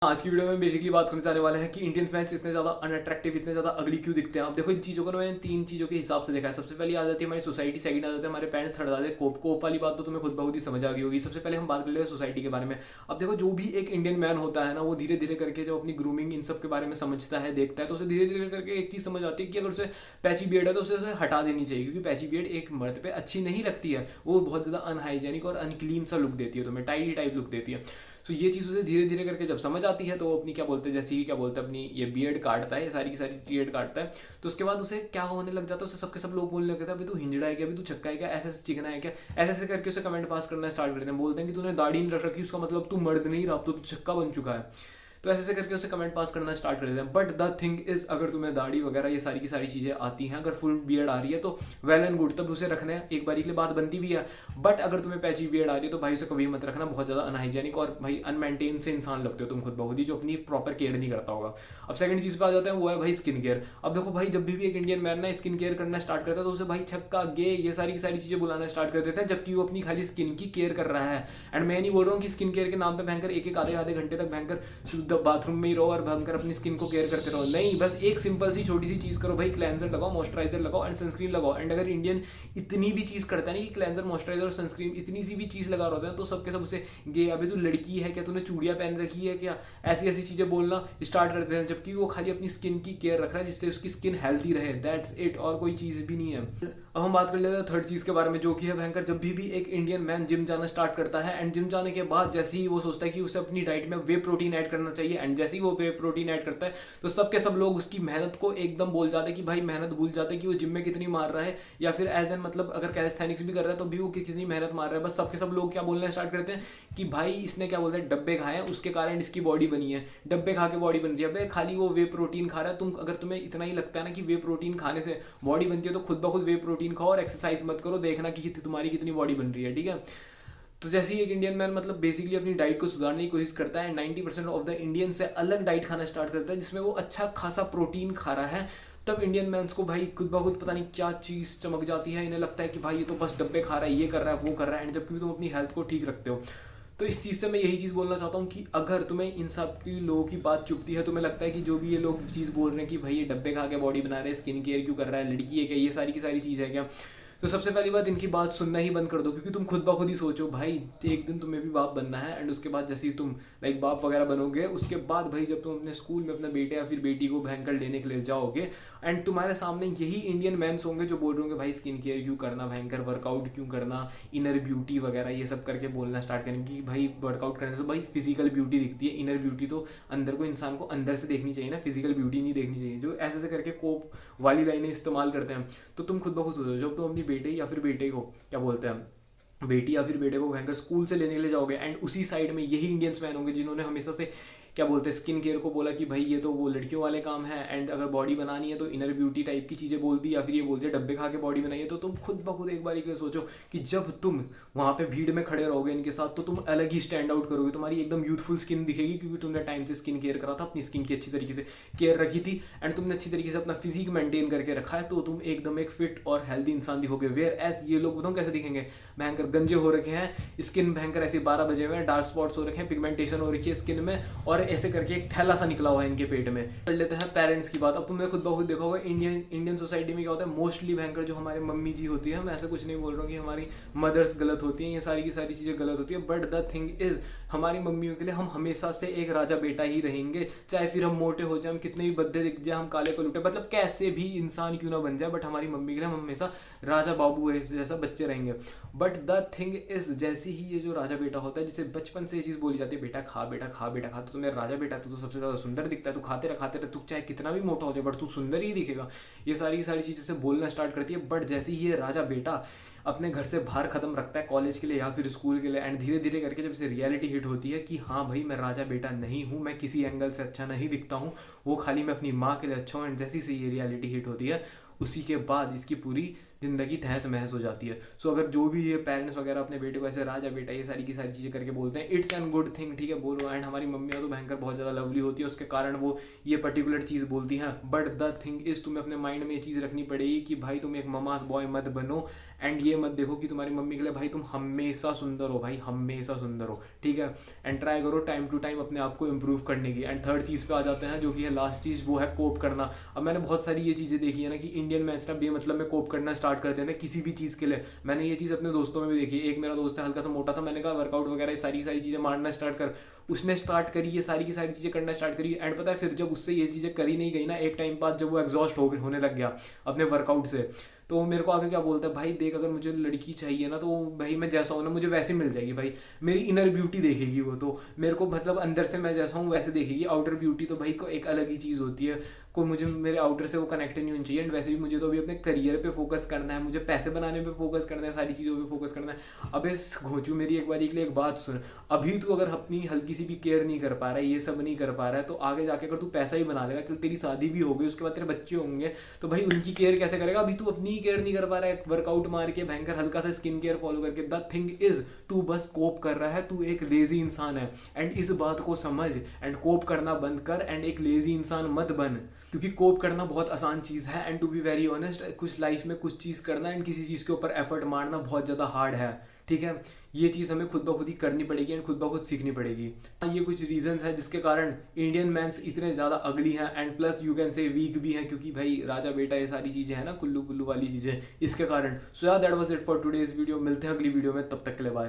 आज की वीडियो में बेसिकली बात करने जाने वाले हैं कि इंडियन फैंस इतने ज़्यादा अनअट्रैक्टिव, इतने ज़्यादा अगली क्यों दिखते हैं। अब देखो, इन चीज़ों को ना मैंने तीन चीज़ों के हिसाब से देखा है। सबसे पहली आ जाती है हमारी सोसाइटी, सेकंड आ जाता है हमारे पेरेंट्स, थर्ड आ जाता है कोप। कोप वाली बात तो तुम्हें खुद बहुत ही समझ आ गई होगी। सबसे पहले हम बात कर लेते हैं सोसाइटी के बारे में। अब देखो, जो भी एक इंडियन मैन होता है ना, वो धीरे धीरे करके जब अपनी ग्रूमिंग इन सब के बारे में समझता है, देखता है, तो उसे धीरे धीरे करके एक चीज़ समझ आती है कि अगर उसे पैची बियर्ड है तो उसे हटा देनी चाहिए, क्योंकि पैची बियर्ड एक मर्द पे अच्छी नहीं लगती है। वो बहुत ज़्यादा अनहाइजेनिक और अनक्लीन सा लुक देती है, तुम्हें टाइडी टाइप लुक देती है। तो ये चीज़ उसे धीरे धीरे करके जब समझ आती है तो वो अपनी क्या बोलते हैं, जैसे ही क्या बोलते हैं, अपनी ये बियर्ड काटता है, ये सारी की सारी बियर्ड काटता है। तो उसके बाद उसे क्या होने लग जाता है, उसे सबके सब लोग बोलने लगते हैं, अभी तू हिंजड़ा है क्या, अभी तू छक्का है क्या, ऐसे ऐसे चिकना है क्या, ऐसे ऐसे करके उसे कमेंट पास करना स्टार्ट कर देते हैं। बोलते हैं कि तूने दाढ़ी नहीं रख रखी, उसका मतलब तू मर्द नहीं रहा, अब तो तू छक्का बन चुका है। तो ऐसे ऐसे करके उसे कमेंट पास करना स्टार्ट कर देते हैं। बट द थिंग इज, अगर तुम्हें दाढ़ी वगैरह ये सारी की सारी चीज़ें आती हैं, अगर फुल बियर्ड आ रही है तो वेल एंड गुड, तब उसे रखना है, एक बारी के लिए बात बनती भी है। बट अगर तुम्हें पैची बियर्ड आ रही है तो भाई उसे कभी मत रखना, बहुत ज़्यादा अनहाइजेनिक और भाई अनमेंटेन से इंसान लगते हो तुम खुद बहुत ही, जो अपनी प्रॉपर केयर नहीं करता होगा। अब सेकंड चीज़ पे आ जाता है, वो है भाई स्किन केयर। अब देखो भाई, जब भी एक इंडियन मैन ना स्किन केयर करना स्टार्ट करता है तो उसे भाई छक्का, गे, ये सारी की सारी चीज़ें बुलाना स्टार्ट कर देते हैं, जबकि वो अपनी खाली स्किन की केयर कर रहा है। एंड मैं नहीं बोल रहा हूँ कि स्किन केयर के नाम पे भयंकर एक एक आधे आधे घंटे तक भयंकर शुद्ध बाथरूम में ही रहो और भयंकर अपनी स्किन को केयर करते रहो। नहीं, बस एक सिंपल सी छोटी सी चीज़ करो भाई, क्लेंजर लगाओ, मॉइस्चराइजर लगाओ एंड सनस्क्रीन लगाओ। एंड अगर इंडियन इतनी भी चीज़ करता है ना कि क्लेंजर, मॉइस्चराइजर और सनस्क्रीन इतनी सी भी चीज़ लगा रहा है, तो सबके सब उसे गे, अभी तू लड़की है क्या, तूने चूड़ियाँ पहन रखी है क्या, ऐसी ऐसी चीज़ें बोलना स्टार्ट करते हैं, जबकि वो खाली अपनी स्किन की केयर रख रहा है जिससे उसकी स्किन हेल्थी रहे। दैट्स इट, और कोई चीज़ भी नहीं है। अब हम बात कर लेते हैं थर्ड चीज़ के बारे में, जो कि है भयंकर, जब भी एक इंडियन मैन जिम जाना स्टार्ट करता है एंड जिम जाने के बाद जैसे ही वो सोचता है कि उसे अपनी डाइट में वे प्रोटीन ऐड करना चाहिए, एंड जैसे ही वो वे प्रोटीन ऐड करता है तो सबके सब लोग उसकी मेहनत को एकदम बोल जाते हैं कि भाई, मेहनत भूल जाते हैं कि वो जिम में कितनी मार रहा है, या फिर एज एन मतलब अगर कैलिस्थेनिक्स भी कर रहा है तो भी वो कितनी मेहनत मार रहा है। बस सबके सब लोग क्या बोलना स्टार्ट करते हैं कि भाई इसने क्या बोलते हैं, डब्बे खाए हैं, उसके कारण इसकी बॉडी बनी है, डब्बे खा के बॉडी बन रही है। भाई खाली वो वे प्रोटीन खा रहा है। तुम अगर तुम्हें इतना ही लगता है ना कि वे प्रोटीन खाने से बॉडी बनती है तो खुद ब खुद वे प्रोटीन खाओ और एक्सरसाइज मत करो, देखना कि तुम्हारी कितनी बॉडी बन रही है, ठीक है। तो जैसे ही एक इंडियन मैन मतलब बेसिकली अपनी डाइट को सुधारने की कोशिश करता है, 90% ऑफ द इंडियन से अलग डाइट खाना स्टार्ट करता है जिसमें वो अच्छा खासा प्रोटीन खा रहा है, तब इंडियन मैंस को भाई खुद ब खुद पता नहीं क्या चीज़ चमक जाती है। इन्हें लगता है कि भाई ये तो बस डब्बे खा रहा है, ये कर रहा है, वो कर रहा है, एंड जबकि तुम अपनी हेल्थ को ठीक रखते हो। तो इस चीज़ से मैं यही चीज़ बोलना चाहता हूँ कि अगर तुम्हें इन सब की लोगों की बात चुभती है, तुम्हें लगता है कि जो भी ये लोग चीज़ बोल रहे हैं कि भाई ये डब्बे खा के बॉडी बना रहे हैं, स्किन केयर क्यों कर रहा है, लड़की है क्या, ये सारी की सारी चीज़ है क्या, तो सबसे पहली बात, इनकी बात सुनना ही बंद कर दो। क्योंकि तुम खुद ब खुद ही सोचो भाई, एक दिन तुम्हें भी बाप बनना है, एंड उसके बाद जैसे ही तुम लाइक बाप वगैरह बनोगे, उसके बाद भाई जब तुम अपने स्कूल में अपने बेटे या फिर बेटी को भयंकर लेने के लिए जाओगे, एंड तुम्हारे सामने यही इंडियन मैंस होंगे जो बोल रहे होंगे भाई स्किन केयर क्यों करना, भयंकर वर्कआउट क्यों करना, इनर ब्यूटी वगैरह ये सब करके बोलना स्टार्ट करेंगे कि भाई वर्कआउट करने से भाई फिजिकल ब्यूटी दिखती है, इनर ब्यूटी तो अंदर को इंसान को अंदर से देखनी चाहिए ना, फिजिकल ब्यूटी नहीं देखनी चाहिए, जो ऐसे ऐसे करके कोप वाली लाइनें इस्तेमाल करते हैं। तो तुम खुद ब खुद सोचो, जब तुम अपनी बेटे या फिर बेटे को क्या बोलते हैं, बेटी या फिर बेटे को भयंकर स्कूल से लेने के लिए जाओगे, एंड उसी साइड में यही इंडियंस मैन होंगे जिन्होंने हमेशा से क्या बोलते हैं स्किन केयर को बोला कि भाई ये तो वो लड़कियों वाले काम है, एंड अगर बॉडी बनानी है तो इनर ब्यूटी टाइप की चीज़ें बोल दी, या फिर ये बोलते हैं डब्बे खा के बॉडी बनाई है। तो तुम खुद ब खुद एक बार के सोचो कि जब तुम वहाँ पे भीड़ में खड़े रहोगे इनके साथ, तो तुम अलग ही स्टैंड आउट करोगे, तुम्हारी एकदम यूथफुल स्किन दिखेगी, क्योंकि तुमने टाइम से स्किन केयर करा था, अपनी स्किन की अच्छी तरीके से केयर रखी थी, एंड तुमने अच्छी तरीके से अपना फिजिक मेंटेन करके रखा है, तो तुम एकदम एक फिट और हेल्दी इंसान दिखोगे। वेयर एज ये लोग बताओ कैसे दिखेंगे, भयंकर गंजे हो रखे हैं, स्किन भयंकर ऐसे 12 बजे हुए हैं, डार्क स्पॉट्स हो रखे हैं, पिगमेंटेशन हो रखी है स्किन में, और ऐसे करके एक थैला सा निकला हुआ है इनके पेट में। कर लेते हैं पेरेंट्स की बात। अब तुमने खुद ब खुद देखा होगा इंडियन सोसाइटी में क्या होता है, मोस्टली भयंकर जो हमारे मम्मी जी होती है, मैं ऐसा कुछ नहीं बोल रहा हूँ कि हमारी मदर्स गलत होती हैं, ये सारी की सारी चीज़ें गलत होती है, बट द थिंग इज हमारी मम्मियों के लिए हम हमेशा से एक राजा बेटा ही रहेंगे, चाहे फिर हम मोटे हो जाए, हम कितने भी बद्दे दिख जाए, हम काले पलूटे, मतलब कैसे भी इंसान क्यों ना बन जाए, बट हमारी मम्मी के लिए हम हमेशा राजा बाबू जैसा बच्चे रहेंगे। बट द थिंग इज, जैसे ही ये जो राजा बेटा होता है, जिसे बचपन से ये चीज़ बोली जाती है, बेटा खा, बेटा खा, बेटा खा, तो तुम्हें राजा बेटा तो सबसे ज़्यादा सुंदर दिखता है, तू खाते रह, तू चाहे कितना भी मोटा हो जाए बट तू सुंदर ही दिखेगा, ये सारी की सारी चीज़ें से बोलना स्टार्ट करती है। बट जैसे ही ये राजा बेटा अपने घर से बाहर खत्म रखता है कॉलेज के लिए या फिर स्कूल के लिए, एंड धीरे धीरे करके जब इसे रियलिटी हिट होती है कि हाँ भाई मैं राजा बेटा नहीं हूँ, मैं किसी एंगल से अच्छा नहीं दिखता हूँ, वो खाली मैं अपनी माँ के लिए अच्छा हूँ, एंड जैसी से ये रियलिटी हिट होती है, उसी के बाद इसकी पूरी जिंदगी तहस महस हो जाती है। सो अगर जो भी ये पेरेंट्स वगैरह अपने बेटे को ऐसे राजा बेटा ये सारी की सारी चीज़ें करके बोलते हैं, इट्स एन गुड थिंग, ठीक है, बोलो। एंड हमारी मम्मियाँ तो भयंकर बहुत ज़्यादा लवली होती है, उसके कारण वो ये पर्टिकुलर चीज़ बोलती हैं। बट द थिंग इज, तुम्हें अपने माइंड में ये चीज़ रखनी पड़ेगी कि भाई तुम एक ममास बॉय मत बनो, एंड ये मत देखो कि तुम्हारी मम्मी के लिए भाई तुम हमेशा सुंदर हो भाई, हमेशा सुंदर हो, ठीक है। एंड ट्राई करो टाइम टू टाइम अपने आप को इम्प्रूव करने की। एंड थर्ड चीज़ पे आ जाते हैं जो कि है लास्ट चीज़, वो है कोप करना। अब मैंने बहुत सारी ये चीज़ें देखी है ना कि इंडियन मैंस ना बेमतलब में कोप करना स्टार्ट करते हैं ना किसी भी चीज़ के लिए। मैंने ये चीज़ अपने दोस्तों में भी देखी है। एक मेरा दोस्त है हल्का सा मोटा था, मैंने कहा वर्कआउट वगैरह सारी सारी चीज़ें मारना स्टार्ट कर, उसने स्टार्ट करी ये सारी की सारी चीज़ें करना स्टार्ट करी। एंड पता है फिर जब उससे ये चीज़ें करी नहीं गई ना, एक टाइम बाद जब वो एग्जॉस्ट होने लग गया अपने वर्कआउट से, तो वो मेरे को आके क्या बोलता है, भाई देख अगर मुझे लड़की चाहिए ना तो भाई मैं जैसा हूँ ना मुझे वैसे मिल जाएगी भाई, मेरी इनर ब्यूटी देखेगी वो, तो मेरे को मतलब अंदर से मैं जैसा हूँ वैसे देखेगी। आउटर ब्यूटी तो भाई को एक अलग ही चीज़ होती है, कोई मुझे मेरे आउटर से वो कनेक्ट नहीं होनी चाहिए। एंड वैसे भी मुझे तो अभी अपने करियर पे फोकस करना है, मुझे पैसे बनाने पे फोकस करना है, सारी चीज़ों पे फोकस करना है। अब इस घोंचू मेरी एक बार के लिए एक बात सुन, अभी तू अगर अपनी हल्की सी भी केयर नहीं कर पा रहा है, ये सब नहीं कर पा रहा है, तो आगे जाके अगर तू पैसा ही बना लेगा, चल तेरी शादी भी हो गई, उसके बाद तेरे बच्चे होंगे, तो भाई उनकी केयर कैसे करेगा? अभी तू अपनी ही केयर नहीं कर पा रहा है, वर्कआउट मार के भयंकर हल्का सा स्किन केयर फॉलो करके। द थिंग इज तू बस कोप कर रहा है, तू एक लेजी इंसान है। एंड इस बात को समझ एंड कोप करना बंद कर एंड एक लेजी इंसान मत बन, क्योंकि कोप करना बहुत आसान चीज़ है। And to be very honest, कुछ लाइफ में कुछ चीज़ करना एंड किसी चीज़ के ऊपर एफर्ट मारना बहुत ज़्यादा हार्ड है, ठीक है। ये चीज़ हमें खुद ब खुद ही करनी पड़ेगी एंड खुद ब खुद सीखनी पड़ेगी। ये कुछ रीजंस हैं जिसके कारण इंडियन मैंस इतने ज़्यादा अगली हैं and plus you can say weak भी हैं, क्योंकि भाई राजा बेटा ये सारी चीज़ें हैं ना, कुल्लू कुल्लू वाली चीज़ें, इसके कारण। सो यार that was it for today's video. मिलते हैं अगली वीडियो में, तब तक के लिए बाय।